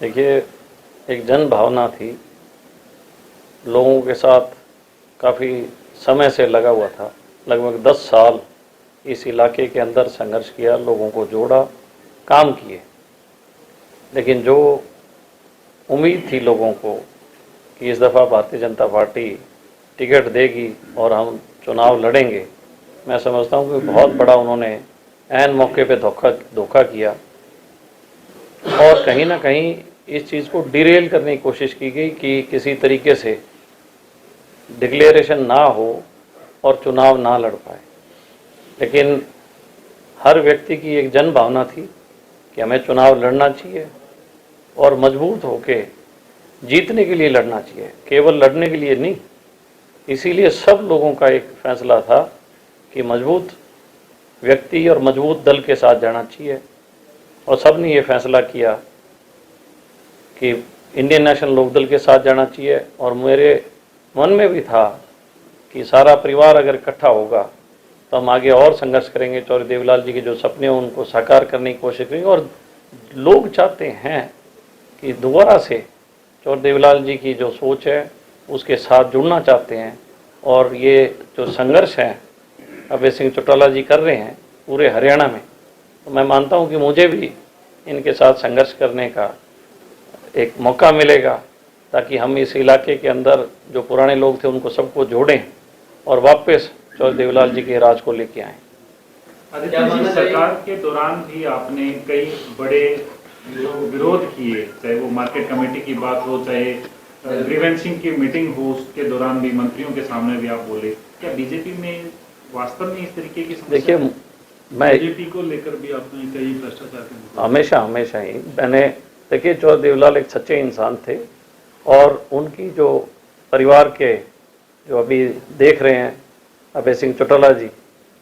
देखिए, एक जन भावना थी, लोगों के साथ काफ़ी समय से लगा हुआ था। लगभग 10 साल इस इलाके के अंदर संघर्ष किया, लोगों को जोड़ा, काम किए। लेकिन जो उम्मीद थी लोगों को कि इस दफ़ा भारतीय जनता पार्टी टिकट देगी और हम चुनाव लड़ेंगे, मैं समझता हूँ कि बहुत बड़ा उन्होंने ऐन मौके पे धोखा किया और कहीं ना कहीं इस चीज़ को डिरेल करने की कोशिश की गई कि किसी तरीके से डिक्लेरेशन ना हो और चुनाव ना लड़ पाए। लेकिन हर व्यक्ति की एक जन भावना थी कि हमें चुनाव लड़ना चाहिए और मजबूत होके जीतने के लिए लड़ना चाहिए, केवल लड़ने के लिए नहीं। इसीलिए सब लोगों का एक फैसला था कि मजबूत व्यक्ति और मजबूत दल के साथ जाना चाहिए और सब ने ये फैसला किया कि इंडियन नेशनल लोकदल के साथ जाना चाहिए। और मेरे मन में भी था कि सारा परिवार अगर इकट्ठा होगा तो हम आगे और संघर्ष करेंगे, चौधरी देवीलाल जी के जो सपने हैं उनको साकार करने की कोशिश करेंगे। और लोग चाहते हैं कि दोबारा से चौधरी देवीलाल जी की जो सोच है उसके साथ जुड़ना चाहते हैं। और ये जो संघर्ष है अभय सिंह चौटाला जी कर रहे हैं पूरे हरियाणा में, तो मैं मानता हूं कि मुझे भी इनके साथ संघर्ष करने का एक मौका मिलेगा ताकि हम इस इलाके के अंदर जो पुराने लोग थे उनको सबको जोड़ें और वापस चौधरी देवीलाल जी के राज को लेके आएँ। आदित्य जी, सरकार के दौरान भी आपने कई बड़े विरोध किए, चाहे वो मार्केट कमेटी की बात हो, चाहे ग्रीवेंसिंग की मीटिंग हो, उसके दौरान भी मंत्रियों के सामने भी आप बोले। क्या बीजेपी में वास्तव में इस तरीके की समस्या? देखिए, मैं बीजेपी को लेकर भी आपने कई भ्रष्टाचार के हमेशा ही मैंने देखिए, चौधरी देवीलाल एक सच्चे इंसान थे और उनकी जो परिवार के जो अभी देख रहे हैं अभय सिंह चौटाला जी,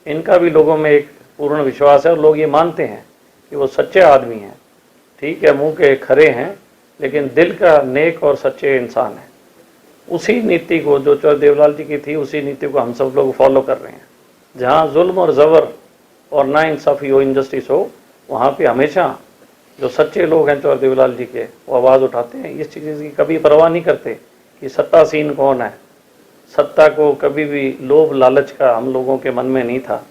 इनका भी लोगों में एक पूर्ण विश्वास है और लोग ये मानते हैं कि वो सच्चे आदमी हैं। ठीक है, मुंह के खरे हैं लेकिन दिल का नेक और सच्चे इंसान है। उसी नीति को जो चौधरी देवीलाल जी की थी, उसी नीति को हम सब लोग फॉलो कर रहे हैं। जहाँ जुल्म और ज़बर और नाइंसाफ़ी हो, इनजस्टिस हो, वहाँ पे हमेशा जो सच्चे लोग हैं चौधरी देवीलाल जी के, वो आवाज़ उठाते हैं। इस चीज़ की कभी परवाह नहीं करते कि सत्तासीन कौन है। सत्ता को कभी भी लोभ लालच का हम लोगों के मन में नहीं था।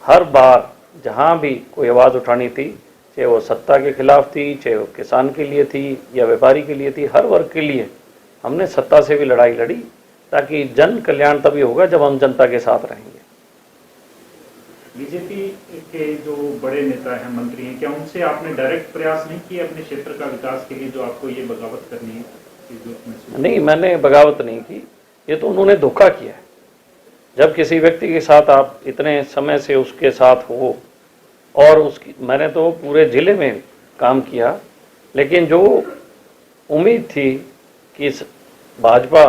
हर बार जहाँ भी कोई आवाज़ उठानी थी, चाहे वो सत्ता के खिलाफ थी, चाहे वो किसान के लिए थी या व्यापारी के लिए थी, हर वर्ग के लिए हमने सत्ता से भी लड़ाई लड़ी, ताकि जन कल्याण तभी होगा जब हम जनता के साथ रहेंगे। बीजेपी के जो बड़े नेता हैं, मंत्री हैं, क्या उनसे आपने डायरेक्ट प्रयास नहीं किए अपने क्षेत्र का विकास के लिए, जो आपको ये बगावत करनी है? नहीं, मैंने बगावत नहीं की, ये तो उन्होंने धोखा किया है। जब किसी व्यक्ति के साथ आप इतने समय से उसके साथ हो, और उसकी मैंने तो पूरे ज़िले में काम किया, लेकिन जो उम्मीद थी कि भाजपा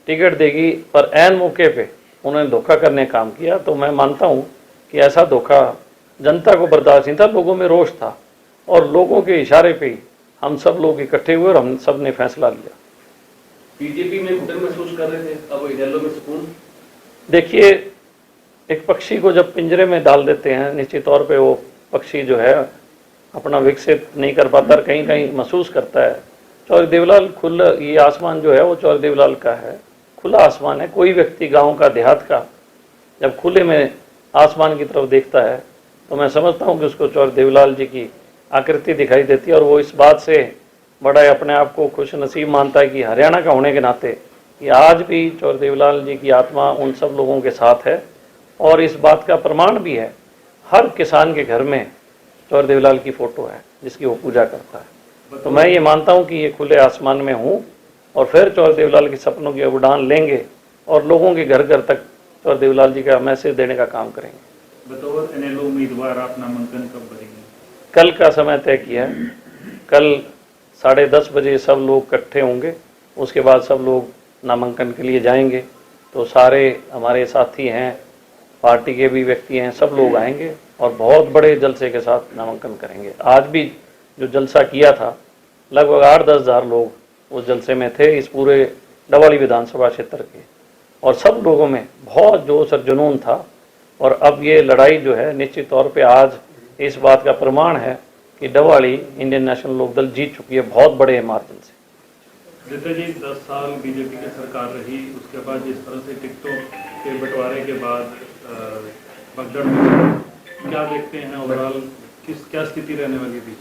टिकट देगी पर ऐन मौके पे उन्होंने धोखा करने काम किया, तो मैं मानता हूँ कि ऐसा धोखा जनता को बर्दाश्त नहीं था। लोगों में रोष था और लोगों के इशारे पे हम सब लोग इकट्ठे हुए और हम सब ने फैसला लिया। बीजेपी में घुटन महसूस कर रहे थे, अब इनेलो में सुकून? देखिए, एक पक्षी को जब पिंजरे में डाल देते हैं, निश्चित तौर पे वो पक्षी जो है अपना विकसित नहीं कर पाता, कहीं कहीं महसूस करता है। चौधरी देवीलाल खुला, ये आसमान जो है वो चौधरी देवीलाल का है, खुला आसमान है। कोई व्यक्ति गांव का, देहात का जब खुले में आसमान की तरफ देखता है तो मैं समझता हूँ कि उसको चौधरी देवीलाल जी की आकृति दिखाई देती है। और वो इस बात से बड़ा अपने आप को खुश नसीब मानता है कि हरियाणा का होने के नाते कि आज भी चौधरी देवीलाल जी की आत्मा उन सब लोगों के साथ है। और इस बात का प्रमाण भी है, हर किसान के घर में चौधरी देवीलाल की फ़ोटो है जिसकी वो पूजा करता है। तो मैं ये मानता हूँ कि ये खुले आसमान में हूँ और फिर चौधरी देवीलाल के सपनों की उड़ान लेंगे और लोगों के घर घर तक चौधरी देवीलाल जी का मैसेज देने का काम करेंगे। बतौर एनएलओ उम्मीदवार आप नामांकन कब भरेंगे? कल का समय तय किया है। कल 10:30 बजे सब लोग इकट्ठे होंगे, उसके बाद सब लोग नामांकन के लिए जाएंगे। तो सारे हमारे साथी हैं, पार्टी के भी व्यक्ति हैं, सब लोग आएंगे और बहुत बड़े जलसे के साथ नामांकन करेंगे। आज भी जो जलसा किया था, लगभग 8-10 हज़ार लोग उस जलसे में थे, इस पूरे डवाली विधानसभा क्षेत्र के। और सब लोगों में बहुत जोश और जुनून था। और अब ये लड़ाई जो है निश्चित तौर पे आज इस बात का प्रमाण है कि डवाड़ी इंडियन नेशनल लोकदल जीत चुकी है बहुत बड़े मार्जिन से। जीते जी 10 साल बीजेपी की सरकार रही, उसके बाद जिस तरह से टिकटों के बंटवारे के बाद भगदड़ में क्या देखते हैं ओवरऑल, क्या स्थिति रहने वाली थी?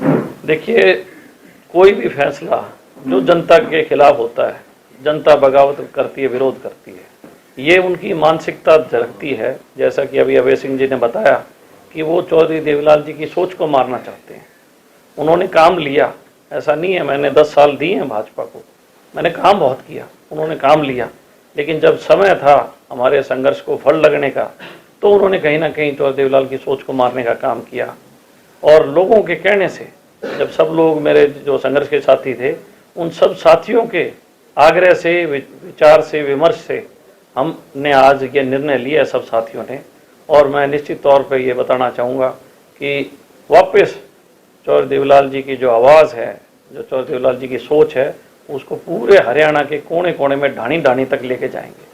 देखिए, कोई भी फैसला जो जनता के खिलाफ होता है, जनता बगावत करती है, विरोध करती है, ये उनकी मानसिकता झलकती है। जैसा कि अभी अभय सिंह जी ने बताया कि वो चौधरी देवीलाल जी की सोच को मारना चाहते हैं। उन्होंने काम लिया, ऐसा नहीं है मैंने 10 साल दिए हैं भाजपा को, मैंने काम बहुत किया, उन्होंने काम लिया, लेकिन जब समय था हमारे संघर्ष को फल लगने का तो उन्होंने कहीं ना कहीं चौधरी देवीलाल की सोच को मारने का काम किया। और लोगों के कहने से, जब सब लोग मेरे जो संघर्ष के साथी थे, उन सब साथियों के आग्रह से, विचार से, विमर्श से हमने आज ये निर्णय लिया सब साथियों ने। और मैं निश्चित तौर पे ये बताना चाहूँगा कि वापस चौधरी देवीलाल जी की जो आवाज़ है, जो चौधरी देवीलाल जी की सोच है, उसको पूरे हरियाणा के कोने कोने में ढाणी ढाणी तक लेके जाएंगे।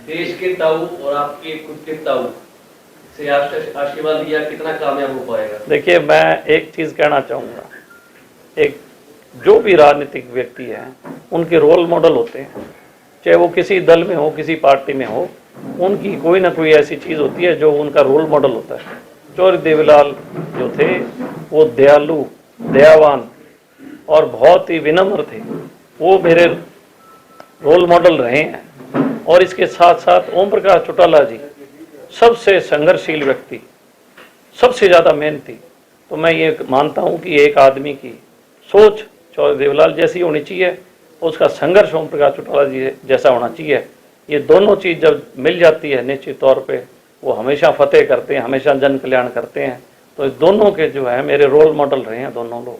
देश के ताऊ और आपके खुद के ताऊ से आशीर्वाद लिया, कितना कामयाब हो पाएगा? देखिए, मैं एक चीज़ कहना चाहूँगा, एक जो भी राजनीतिक व्यक्ति हैं उनके रोल मॉडल होते हैं, चाहे वो किसी दल में हो, किसी पार्टी में हो, उनकी कोई ना कोई ऐसी चीज़ होती है जो उनका रोल मॉडल होता है। चौधरी देवीलाल जो थे वो दयालु, दयावान और बहुत ही विनम्र थे, वो मेरे रोल मॉडल रहे हैं। और इसके साथ साथ ओम प्रकाश चौटाला जी सबसे संघर्षशील व्यक्ति, सबसे ज़्यादा मेहनती। तो मैं ये मानता हूँ कि एक आदमी की सोच चौधरी देवीलाल जैसी होनी चाहिए, उसका संघर्ष ओम प्रकाश चौटाला जी जैसा होना चाहिए। ये दोनों चीज़ जब मिल जाती है निश्चित तौर पे वो हमेशा फतेह करते हैं, हमेशा जन कल्याण करते हैं। तो इस दोनों के जो है मेरे रोल मॉडल रहे हैं दोनों लोग।